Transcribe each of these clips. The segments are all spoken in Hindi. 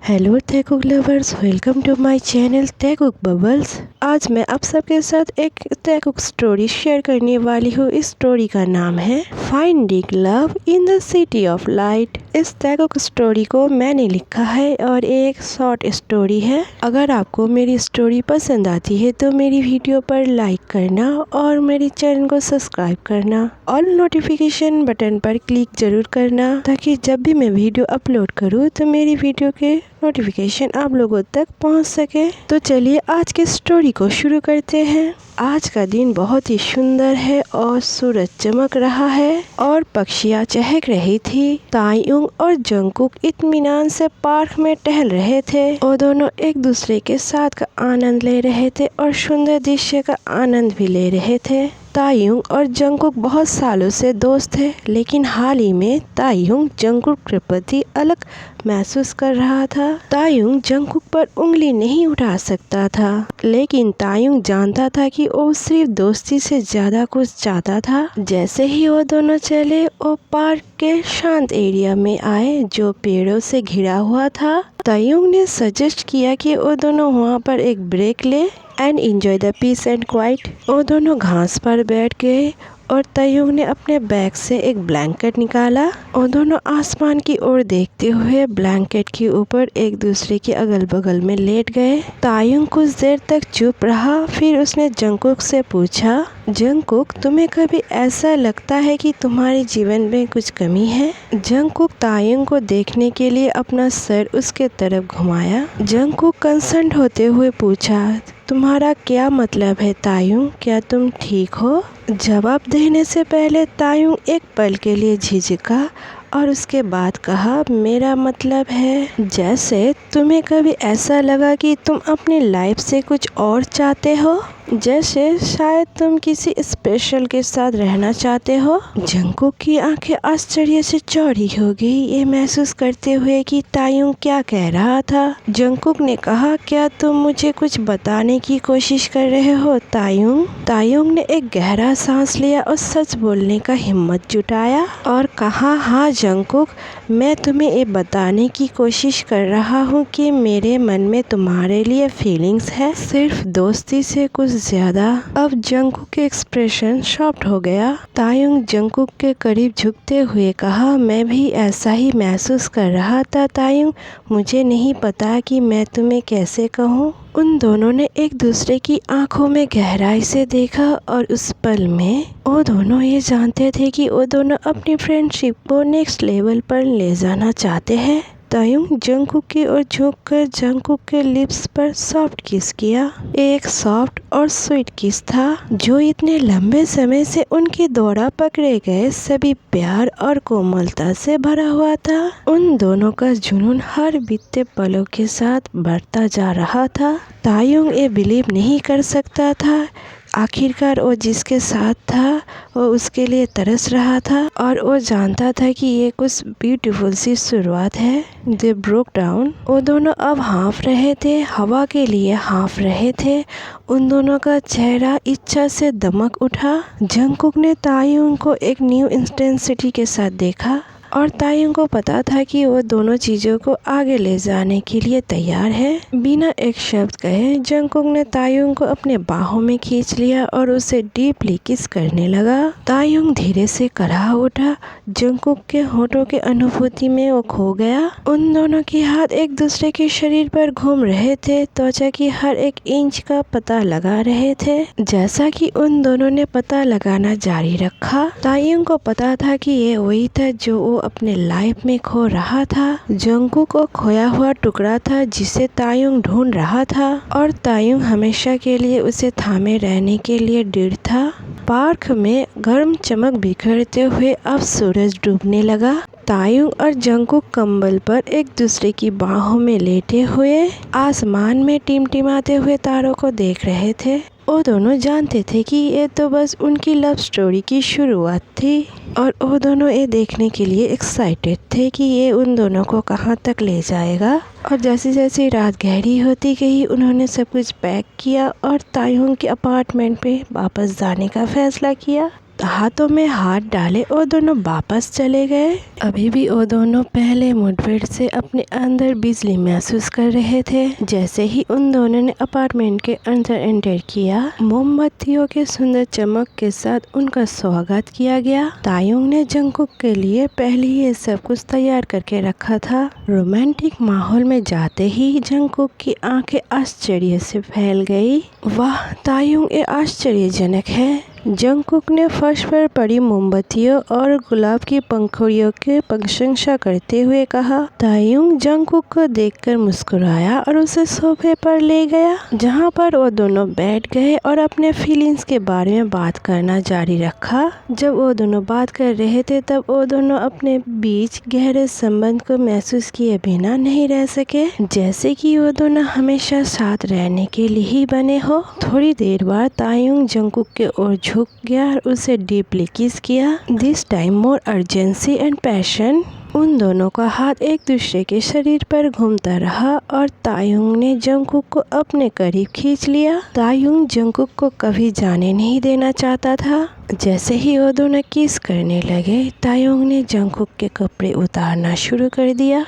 Hello Tekuk lovers, welcome to my channel Tekuk Bubbles. आज मैं आप सबके साथ एक टेकुक स्टोरी शेयर करने वाली हूँ। इस स्टोरी का नाम है finding love in the city of light. इस टेकुक स्टोरी को मैंने लिखा है और एक शॉर्ट स्टोरी है। अगर आपको मेरी स्टोरी पसंद आती है तो मेरी वीडियो पर लाइक करना और मेरे चैनल को सब्सक्राइब करना। ऑल नोटिफिकेशन बटन पर क्लिक जरूर करना ताकि जब भी मैं वीडियो अपलोड करूँ तो मेरी वीडियो के नोटिफिकेशन आप लोगों तक पहुंच सके। तो चलिए आज की स्टोरी को शुरू करते हैं। आज का दिन बहुत ही सुंदर है और सूरज चमक रहा है और पक्षियाँ चहक रही थी। तायुंग और जंगकुक इत्मीनान से पार्क में टहल रहे थे और दोनों एक दूसरे के साथ का आनंद ले रहे थे और सुंदर दृश्य का आनंद भी ले रहे थे। तायुंग और जंगकुक बहुत सालों से दोस्त थे, लेकिन हाल ही में तायुंग जंगकुक के प्रति अलग महसूस कर रहा था। तायुंग जंगकुक पर उंगली नहीं उठा सकता था, लेकिन तायुंग जानता था कि वो सिर्फ दोस्ती से ज्यादा कुछ चाहता था। जैसे ही वो दोनों चले, वो पार्क के शांत एरिया में आए जो पेड़ों से घिरा हुआ था। तायुंग ने सजेस्ट किया कि वो दोनों वहाँ पर एक ब्रेक ले and enjoy the peace and quiet. वो दोनों घास पर बैठ गए और तायुंग ने अपने बैग से एक ब्लैंकेट निकाला और दोनों आसमान की ओर देखते हुए ब्लैंकेट के ऊपर एक दूसरे के अगल बगल में लेट गए। तायुंग कुछ देर तक चुप रहा, फिर उसने जंगकुक से पूछा, जंगकुक, तुम्हें कभी ऐसा लगता है कि तुम्हारे जीवन में कुछ कमी है? जंगकुक तायुंग को देखने के लिए अपना सर उसके तरफ घुमाया। जंगकुक कंसर्न होते हुए पूछा, तुम्हारा क्या मतलब है तायुंग? क्या तुम ठीक हो? जवाब देने से पहले तायुंग एक पल के लिए झिझका और उसके बाद कहा, मेरा मतलब है जैसे तुम्हें कभी ऐसा लगा कि तुम अपनी लाइफ से कुछ और चाहते हो, जैसे शायद तुम किसी स्पेशल के साथ रहना चाहते हो। जंगकुक की आंखें आश्चर्य से चौड़ी हो गई, ये महसूस करते हुए कि तायुंग क्या कह रहा था। जंगकुक ने कहा, क्या तुम मुझे कुछ बताने की कोशिश कर रहे हो तायुंग? तायुंग ने एक गहरा सांस लिया और सच बोलने का हिम्मत जुटाया और कहा, हाँ जंगकुक, मैं तुम्हें ये बताने की कोशिश कर रहा हूँ कि मेरे मन में तुम्हारे लिए फीलिंग्स है, सिर्फ दोस्ती से कुछ ज्यादा। अब जंगकुक के एक्सप्रेशन सॉफ्ट हो गया। तायुंग जंगकुक के करीब झुकते हुए कहा, मैं भी ऐसा ही महसूस कर रहा था तायुंग, मुझे नहीं पता कि मैं तुम्हें कैसे कहूँ। उन दोनों ने एक दूसरे की आंखों में गहराई से देखा और उस पल में वो दोनों ये जानते थे कि वो दोनों अपनी फ्रेंडशिप को नेक्स्ट लेवल पर ले जाना चाहते हैं। तायुंग जंगकुक की ओर झुककर जंगकुक के लिप्स पर सॉफ्ट किस किया। एक सॉफ्ट और स्वीट किस था जो इतने लंबे समय से उनके द्वारा पकड़े गए सभी प्यार और कोमलता से भरा हुआ था। उन दोनों का जुनून हर बीतते पलों के साथ बढ़ता जा रहा था। तायुंग ये बिलीव नहीं कर सकता था, आखिरकार वो जिसके साथ था वो उसके लिए तरस रहा था और वो जानता था कि ये कुछ ब्यूटीफुल सी शुरुआत है। They broke down. वो दोनों अब हाँफ रहे थे, हवा के लिए हाँफ रहे थे। उन दोनों का चेहरा इच्छा से दमक उठा। जंगकुक ने तायुंग को एक न्यू इंटेंसिटी के साथ देखा और तायुंग को पता था कि वो दोनों चीजों को आगे ले जाने के लिए तैयार है। बिना एक शब्द कहे जंगकुक ने तायुंग को अपने बाहों में खींच लिया और उसे डीपली किस करने लगा। तायुंग धीरे से कराह उठा, जंगकुक के होठों के अनुभूति में वो खो गया। उन दोनों के हाथ एक दूसरे के शरीर पर घूम रहे थे, त्वचा की हर एक इंच का पता लगा रहे थे। जैसा कि उन दोनों ने पता लगाना जारी रखा, तायुंग को पता था कि ये वही था जो वो अपने लाइफ में खो रहा था। जंगकुक को खोया हुआ टुकड़ा था जिसे तायुंग ढूंढ रहा था और तायुंग हमेशा के लिए उसे थामे रहने के लिए दृढ़ था। पार्क में गर्म चमक बिखरते हुए अब सूरज डूबने लगा। तायुंग और जंगकुक कंबल पर एक दूसरे की बाहों में लेटे हुए आसमान में टिमटिमाते हुए तारों को देख रहे थे। वो दोनों जानते थे कि ये तो बस उनकी लव स्टोरी की शुरुआत थी और वो दोनों ये देखने के लिए एक्साइटेड थे कि ये उन दोनों को कहाँ तक ले जाएगा। और जैसे जैसे रात गहरी होती गई उन्होंने सब कुछ पैक किया और तायुंग के अपार्टमेंट पे वापस जाने का फैसला किया। हाथों में हाथ डाले वो दोनों वापस चले गए। अभी भी वो दोनों पहले मुठभेड़ से अपने अंदर बिजली महसूस कर रहे थे। जैसे ही उन दोनों ने अपार्टमेंट के अंदर एंटर किया, मोमबत्तियों के सुंदर चमक के साथ उनका स्वागत किया गया। तायुंग ने जंगकुक के लिए पहले ही ये सब कुछ तैयार करके रखा था। रोमांटिक माहौल में जाते ही जंगकुक की आंखें आश्चर्य से फैल गई। वाह, तायुंग ये आश्चर्यजनक है। जंगकुक ने फर्श पर पड़ी मोमबत्तियों और गुलाब की पंखुड़ियों की प्रशंसा करते हुए कहा। तायुंग जंगकुक को देखकर मुस्कुराया और उसे सोफे पर ले गया, जहां पर वो दोनों बैठ गए और अपने फीलिंग्स के बारे में बात करना जारी रखा। जब वो दोनों बात कर रहे थे तब वो दोनों अपने बीच गहरे संबंध को महसूस किए बिना नहीं रह सके, जैसे कि वो दोनों हमेशा साथ रहने के लिए ही बने हो। थोड़ी देर बाद तायुंग जंगकुक के ओर झुक गया और उसे डीपली किस किया। This time more urgency and passion. उन दोनों का हाथ एक दूसरे के शरीर पर घूमता रहा और तायुंग ने जंगकुक को अपने करीब खींच लिया। तायुंग जंगकुक को कभी जाने नहीं देना चाहता था। जैसे ही वो दोनों किस करने लगे, तायुंग ने जंगकुक के कपड़े उतारना शुरू कर दिया,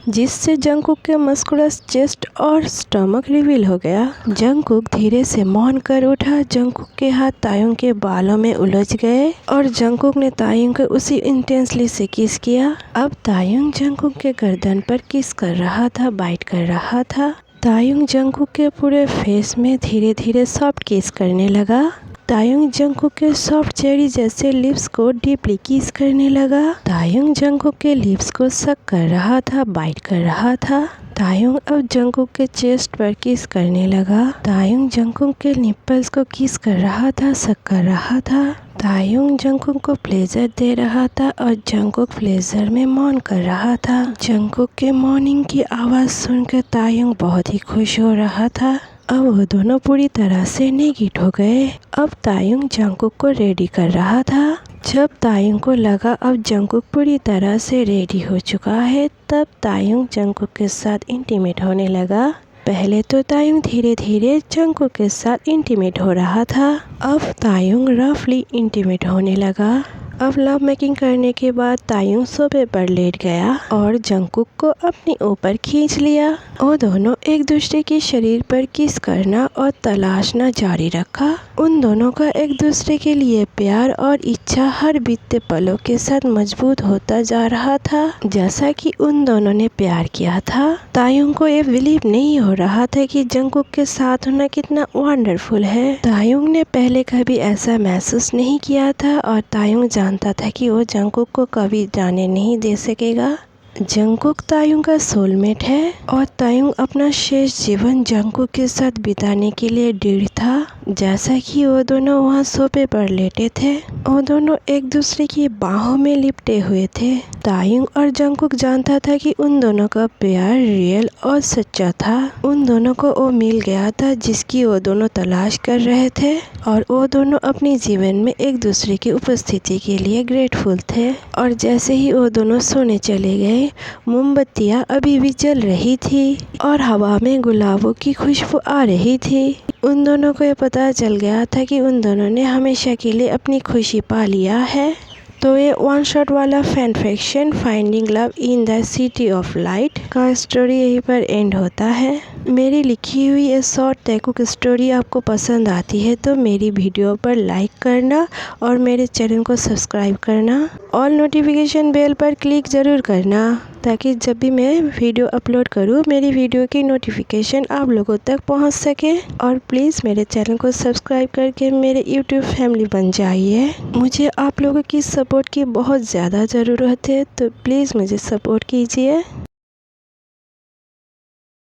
जिससे जंगकुक के मस्कुलस चेस्ट और स्टमक रिवील हो गया। जंगकुक धीरे से मौन कर उठा। जंगकुक के हाथ तायुंग के बालों में उलझ गए और जंगकुक ने तायुंग को उसी इंटेंसली से किस किया। अब तायुंग जंगकुक के गर्दन पर किस कर रहा था, बाइट कर रहा था। तायुंग जंगकुक के पूरे फेस में धीरे धीरे सॉफ्ट किस करने लगा। तायुंग जंगकुक के सॉफ्ट चेरी जैसे लिप्स को डीपली किस करने लगा। तायुंग जंगकुक के लिप्स को सक कर रहा था, बाइट कर रहा था। तायुंग अब जंगकुक के चेस्ट पर किस करने लगा। तायुंग जंगकुक के निप्पल्स को किस कर रहा था, सक कर रहा था। तायुंग जंगकुक को प्लेजर दे रहा था और जंगकुक प्लेजर में मौन कर रहा था। जंगकुक के मॉर्निंग की आवाज़ सुनकर तायुंग बहुत ही खुश हो रहा था। अब वो दोनों पूरी तरह से नेगेट हो गए। अब तायुंग जंगकुक को रेडी कर रहा था। जब तायुंग को लगा अब जंगकुक पूरी तरह से रेडी हो चुका है, तब तायुंग जंगकुक के साथ इंटीमेट होने लगा। पहले तो तायुंग धीरे धीरे जंगकुक के साथ इंटीमेट हो रहा था। अब तायुंग रफली इंटीमेट होने लगा। अब लव मेकिंग करने के बाद तायुंग सोफे पर लेट गया और जंगकुक को अपने ऊपर खींच लिया। वो दोनों एक दूसरे के शरीर पर किस करना और तलाशना जारी रखा। उन दोनों का एक दूसरे के लिए प्यार और इच्छा हर बीतते पलों के साथ मजबूत होता जा रहा था, जैसा कि उन दोनों ने प्यार किया था। तायुंग को ये बिलीव नहीं हो रहा था कि जंगकुक के साथ होना कितना वंडरफुल है। तायुंग ने पहले कभी ऐसा महसूस नहीं किया था और तायुंग जानता था कि वो जंगकुक को कभी जाने नहीं दे सकेगा। जंगकुक तायुंग का सोलमेट है और तायुंग अपना शेष जीवन जंगकुक के साथ बिताने के लिए दृढ़ था। जैसा कि वो दोनों वहाँ सोफे पर लेटे थे, वो दोनों एक दूसरे की बाहों में लिपटे हुए थे। तायुंग और जंगकुक जानता था कि उन दोनों का प्यार रियल और सच्चा था। उन दोनों को वो मिल गया था जिसकी वो दोनों तलाश कर रहे थे और वो दोनों अपने जीवन में एक दूसरे की उपस्थिति के लिए ग्रेटफुल थे। और जैसे ही वो दोनों सोने चले गए, मोमबत्तियाँ अभी भी जल रही थी और हवा में गुलाबों की खुशबू आ रही थी। उन दोनों को ये पता चल गया था कि उन दोनों ने हमेशा के लिए अपनी खुशी पा लिया है। तो ये वन शॉट वाला fan fiction finding love in the city of light का स्टोरी यहीं पर एंड होता है। मेरी लिखी हुई ये शॉर्ट तैकुक स्टोरी आपको पसंद आती है तो मेरी वीडियो पर लाइक करना और मेरे चैनल को सब्सक्राइब करना। ऑल नोटिफिकेशन बेल पर क्लिक ज़रूर करना ताकि जब भी मैं वीडियो अपलोड करूँ मेरी वीडियो की नोटिफिकेशन आप लोगों तक पहुंच सके। और प्लीज़ मेरे चैनल को सब्सक्राइब करके मेरे यूट्यूब फैमिली बन जाइए। मुझे आप लोगों की सपोर्ट की बहुत ज़्यादा ज़रूरत है तो प्लीज़ मुझे सपोर्ट कीजिए।